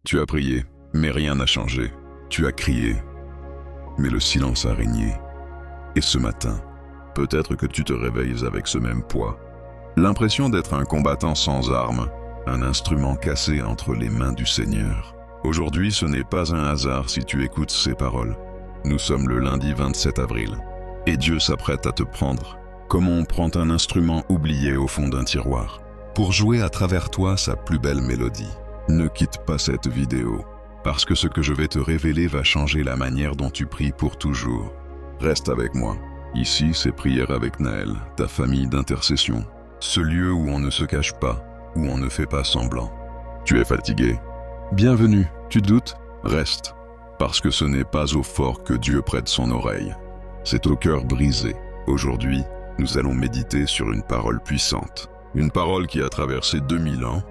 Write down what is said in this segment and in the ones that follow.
Tu as prié, mais rien n'a changé. Tu as crié, mais le silence a régné. Et ce matin, peut-être que tu te réveilles avec ce même poids. L'impression d'être un combattant sans armes, un instrument cassé entre les mains du Seigneur. Aujourd'hui, ce n'est pas un hasard si tu écoutes ces paroles. Nous sommes le lundi 27 avril, et Dieu s'apprête à te prendre, comme on prend un instrument oublié au fond d'un tiroir, pour jouer à travers toi sa plus belle mélodie. Ne quitte pas cette vidéo, parce que ce que je vais te révéler va changer la manière dont tu pries pour toujours. Reste avec moi. Ici, c'est Prière avec Naël, ta famille d'intercession. Ce lieu où on ne se cache pas, où on ne fait pas semblant. Tu es fatigué? Bienvenue. Tu doutes? Reste. Parce que ce n'est pas au fort que Dieu prête son oreille. C'est au cœur brisé. Aujourd'hui, nous allons méditer sur une parole puissante. Une parole qui a traversé 2000 ans,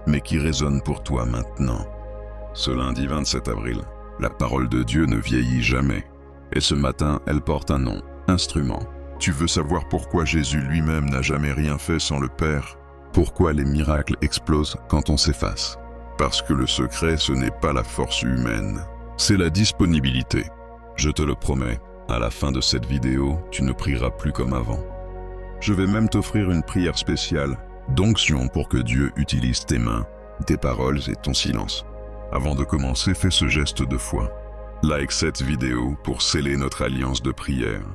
mais qui résonne pour toi maintenant. Ce lundi 27 avril, la parole de Dieu ne vieillit jamais. Et ce matin, elle porte un nom, instrument. Tu veux savoir pourquoi Jésus lui-même n'a jamais rien fait sans le Père? Pourquoi les miracles explosent quand on s'efface? Parce que le secret, ce n'est pas la force humaine, c'est la disponibilité. Je te le promets, à la fin de cette vidéo, tu ne prieras plus comme avant. Je vais même t'offrir une prière spéciale, d'onction pour que Dieu utilise tes mains, tes paroles et ton silence. Avant de commencer, fais ce geste de foi. Like cette vidéo pour sceller notre alliance de prière.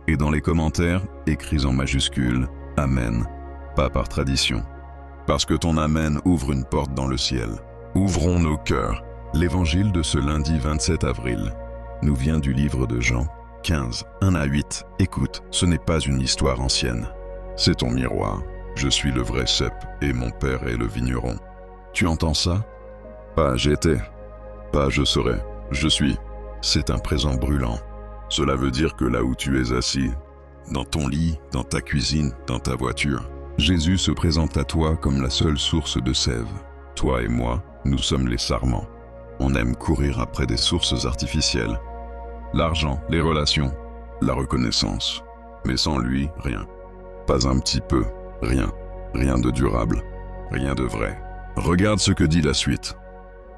Et dans les commentaires, écris en majuscule « Amen », pas par tradition. Parce que ton Amen ouvre une porte dans le ciel. Ouvrons nos cœurs. L'évangile de ce lundi 27 avril nous vient du livre de Jean 15, 1 à 8. Écoute, ce n'est pas une histoire ancienne. C'est ton miroir. Je suis le vrai cep et mon père est le vigneron. Tu entends ça? Pas j'étais, pas je serai, je suis. C'est un présent brûlant. Cela veut dire que là où tu es assis, dans ton lit, dans ta cuisine, dans ta voiture, Jésus se présente à toi comme la seule source de sève. Toi et moi, nous sommes les sarments. On aime courir après des sources artificielles. L'argent, les relations, la reconnaissance. Mais sans lui, rien. Pas un petit peu, rien. Rien de durable, rien de vrai. Regarde ce que dit la suite.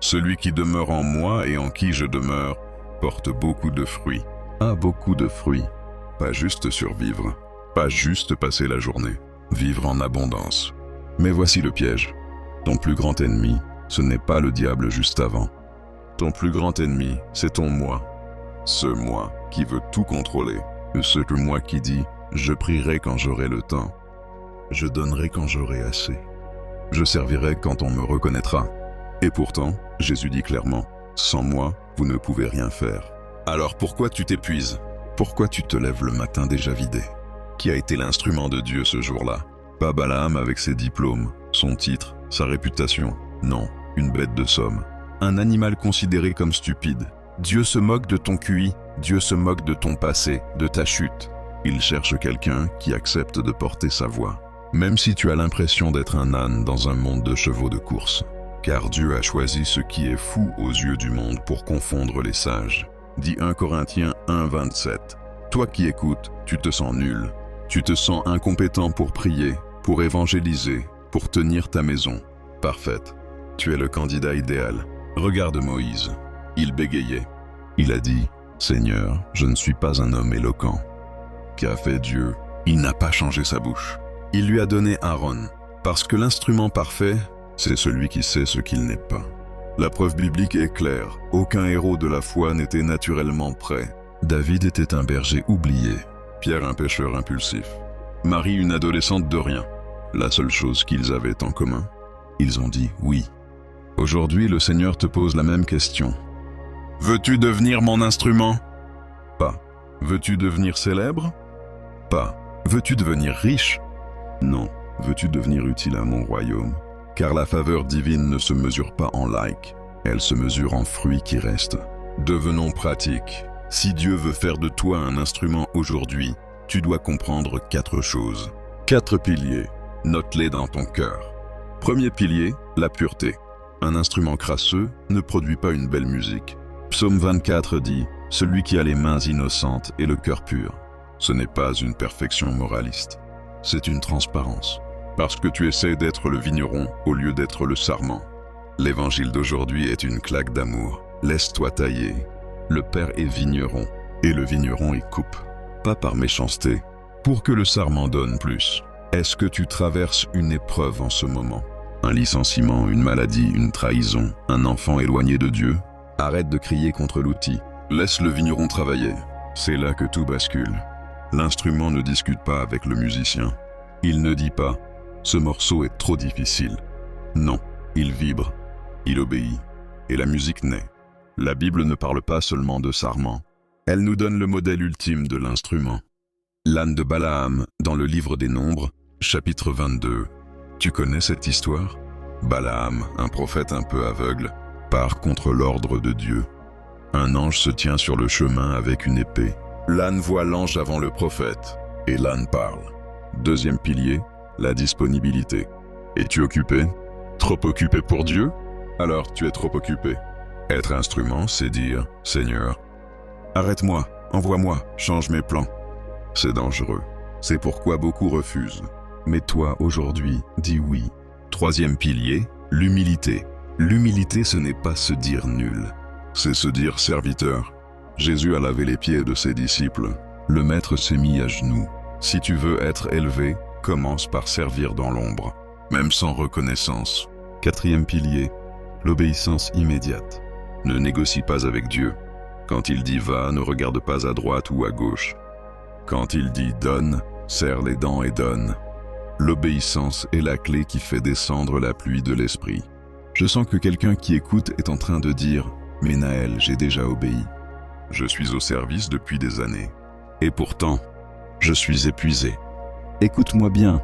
Celui qui demeure en moi et en qui je demeure porte beaucoup de fruits. Ah, beaucoup de fruits. Pas juste survivre, pas juste passer la journée. Vivre en abondance. Mais voici le piège. Ton plus grand ennemi, ce n'est pas le diable juste avant. Ton plus grand ennemi, c'est ton moi. Ce moi qui veut tout contrôler. Ce moi qui dit « Je prierai quand j'aurai le temps. Je donnerai quand j'aurai assez. Je servirai quand on me reconnaîtra. » Et pourtant, Jésus dit clairement « Sans moi, vous ne pouvez rien faire. » Alors pourquoi tu t'épuises? Pourquoi tu te lèves le matin déjà vidé? Qui a été l'instrument de Dieu ce jour-là? Pas Balaam avec ses diplômes, son titre, sa réputation. Non, une bête de somme. Un animal considéré comme stupide. Dieu se moque de ton QI, Dieu se moque de ton passé, de ta chute. Il cherche quelqu'un qui accepte de porter sa voix. Même si tu as l'impression d'être un âne dans un monde de chevaux de course. Car Dieu a choisi ce qui est fou aux yeux du monde pour confondre les sages. Dit 1 Corinthiens 1, 27. Toi qui écoutes, tu te sens nul. Tu te sens incompétent pour prier, pour évangéliser, pour tenir ta maison. Parfaite. Tu es le candidat idéal. Regarde Moïse. Il bégayait. Il a dit « Seigneur, je ne suis pas un homme éloquent. » Qu'a fait Dieu? Il n'a pas changé sa bouche. Il lui a donné Aaron. Parce que l'instrument parfait, c'est celui qui sait ce qu'il n'est pas. La preuve biblique est claire. Aucun héros de la foi n'était naturellement prêt. David était un berger oublié. Pierre un pêcheur impulsif. Marie une adolescente de rien. La seule chose qu'ils avaient en commun, ils ont dit oui. Aujourd'hui, le Seigneur te pose la même question. Veux-tu devenir mon instrument? Pas. Veux-tu devenir célèbre? Pas. Veux-tu devenir riche? Non. Veux-tu devenir utile à mon royaume? Car la faveur divine ne se mesure pas en likes, elle se mesure en fruits qui restent. Devenons pratiques. Si Dieu veut faire de toi un instrument aujourd'hui, tu dois comprendre 4 choses. 4 piliers. Note-les dans ton cœur. Premier pilier, la pureté. Un instrument crasseux ne produit pas une belle musique. Psaume 24 dit « Celui qui a les mains innocentes et le cœur pur ». Ce n'est pas une perfection moraliste, c'est une transparence. Parce que tu essaies d'être le vigneron au lieu d'être le sarment. L'évangile d'aujourd'hui est une claque d'amour. Laisse-toi tailler. Le père est vigneron, et le vigneron est coupe. Pas par méchanceté, pour que le sarment donne plus. Est-ce que tu traverses une épreuve en ce moment? Un licenciement, une maladie, une trahison, un enfant éloigné de Dieu? Arrête de crier contre l'outil. Laisse le vigneron travailler. C'est là que tout bascule. L'instrument ne discute pas avec le musicien. Il ne dit pas « ce morceau est trop difficile ». Non, il vibre, il obéit, et la musique naît. La Bible ne parle pas seulement de sarment. Elle nous donne le modèle ultime de l'instrument. L'âne de Balaam, dans le livre des Nombres, chapitre 22. Tu connais cette histoire? Balaam, un prophète un peu aveugle, part contre l'ordre de Dieu. Un ange se tient sur le chemin avec une épée. L'âne voit l'ange avant le prophète, et l'âne parle. Deuxième pilier, la disponibilité. Es-tu occupé? Trop occupé pour Dieu? Alors tu es trop occupé. Être instrument, c'est dire « Seigneur, arrête-moi, envoie-moi, change mes plans ». C'est dangereux. C'est pourquoi beaucoup refusent. Mais toi, aujourd'hui, dis oui. Troisième pilier, l'humilité. L'humilité, ce n'est pas se dire nul. C'est se dire serviteur. Jésus a lavé les pieds de ses disciples. Le maître s'est mis à genoux. Si tu veux être élevé, commence par servir dans l'ombre, même sans reconnaissance. Quatrième pilier, l'obéissance immédiate. Ne négocie pas avec Dieu. Quand il dit va, ne regarde pas à droite ou à gauche. Quand il dit donne, serre les dents et donne. L'obéissance est la clé qui fait descendre la pluie de l'esprit. Je sens que quelqu'un qui écoute est en train de dire « Mais Naël, j'ai déjà obéi. Je suis au service depuis des années. Et pourtant, je suis épuisé. » Écoute-moi bien.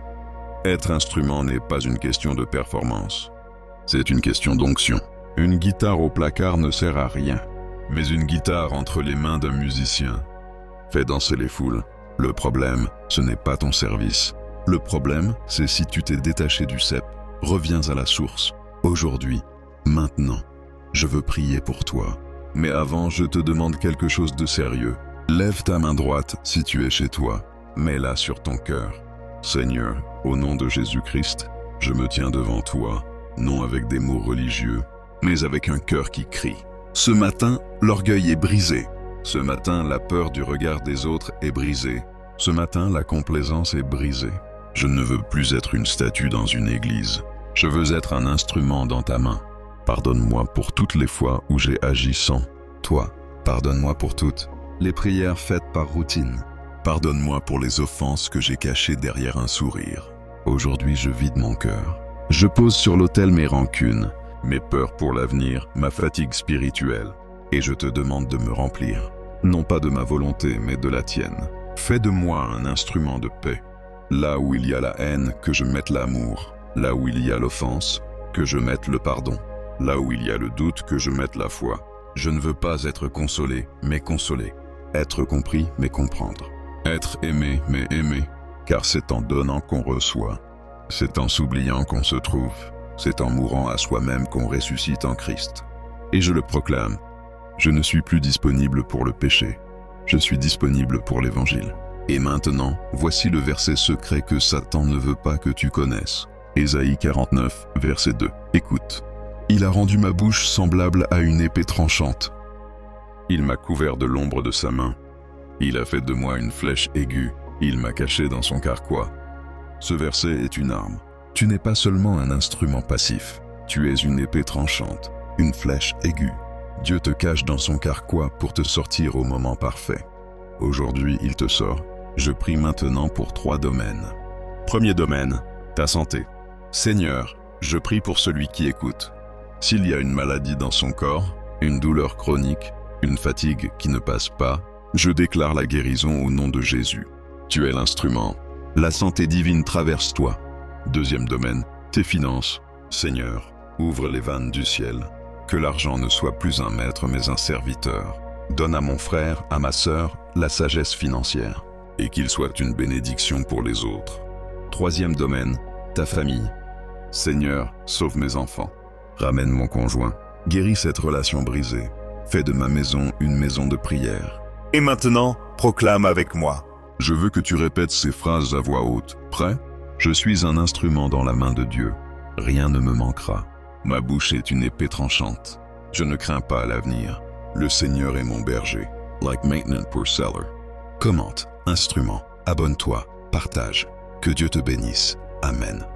Être instrument n'est pas une question de performance. C'est une question d'onction. Une guitare au placard ne sert à rien, mais une guitare entre les mains d'un musicien fait danser les foules. Le problème, ce n'est pas ton service. Le problème, c'est si tu t'es détaché du cep. Reviens à la source. Aujourd'hui, maintenant, je veux prier pour toi. Mais avant, je te demande quelque chose de sérieux. Lève ta main droite si tu es chez toi. Mets-la sur ton cœur. Seigneur, au nom de Jésus-Christ, je me tiens devant toi, non avec des mots religieux, mais avec un cœur qui crie. Ce matin, l'orgueil est brisé. Ce matin, la peur du regard des autres est brisée. Ce matin, la complaisance est brisée. Je ne veux plus être une statue dans une église. Je veux être un instrument dans ta main. Pardonne-moi pour toutes les fois où j'ai agi sans toi. Pardonne-moi pour toutes les prières faites par routine. Pardonne-moi pour les offenses que j'ai cachées derrière un sourire. Aujourd'hui, je vide mon cœur. Je pose sur l'autel mes rancunes, mes peurs pour l'avenir, ma fatigue spirituelle. Et je te demande de me remplir. Non pas de ma volonté, mais de la tienne. Fais de moi un instrument de paix. Là où il y a la haine, que je mette l'amour. Là où il y a l'offense, que je mette le pardon. Là où il y a le doute, que je mette la foi. Je ne veux pas être consolé, mais consolé. Être compris, mais comprendre. Être aimé, mais aimé. Car c'est en donnant qu'on reçoit. C'est en s'oubliant qu'on se trouve. C'est en mourant à soi-même qu'on ressuscite en Christ. Et je le proclame. Je ne suis plus disponible pour le péché. Je suis disponible pour l'Évangile. Et maintenant, voici le verset secret que Satan ne veut pas que tu connaisses. Ésaïe 49, verset 2. Écoute. Il a rendu ma bouche semblable à une épée tranchante. Il m'a couvert de l'ombre de sa main. Il a fait de moi une flèche aiguë. Il m'a caché dans son carquois. Ce verset est une arme. Tu n'es pas seulement un instrument passif. Tu es une épée tranchante, une flèche aiguë. Dieu te cache dans son carquois pour te sortir au moment parfait. Aujourd'hui, il te sort. Je prie maintenant pour 3 domaines. Premier domaine, ta santé. Seigneur, je prie pour celui qui écoute. S'il y a une maladie dans son corps, une douleur chronique, une fatigue qui ne passe pas, je déclare la guérison au nom de Jésus. Tu es l'instrument. La santé divine traverse toi. Deuxième domaine, tes finances. Seigneur, ouvre les vannes du ciel. Que l'argent ne soit plus un maître mais un serviteur. Donne à mon frère, à ma sœur, la sagesse financière. Et qu'il soit une bénédiction pour les autres. Troisième domaine, ta famille. Seigneur, sauve mes enfants. Ramène mon conjoint. Guéris cette relation brisée. Fais de ma maison une maison de prière. Et maintenant, proclame avec moi. Je veux que tu répètes ces phrases à voix haute. Prêt? Je suis un instrument dans la main de Dieu. Rien ne me manquera. Ma bouche est une épée tranchante. Je ne crains pas l'avenir. Le Seigneur est mon berger. Like maintenance pour seller. Commente, instrument, abonne-toi, partage. Que Dieu te bénisse. Amen.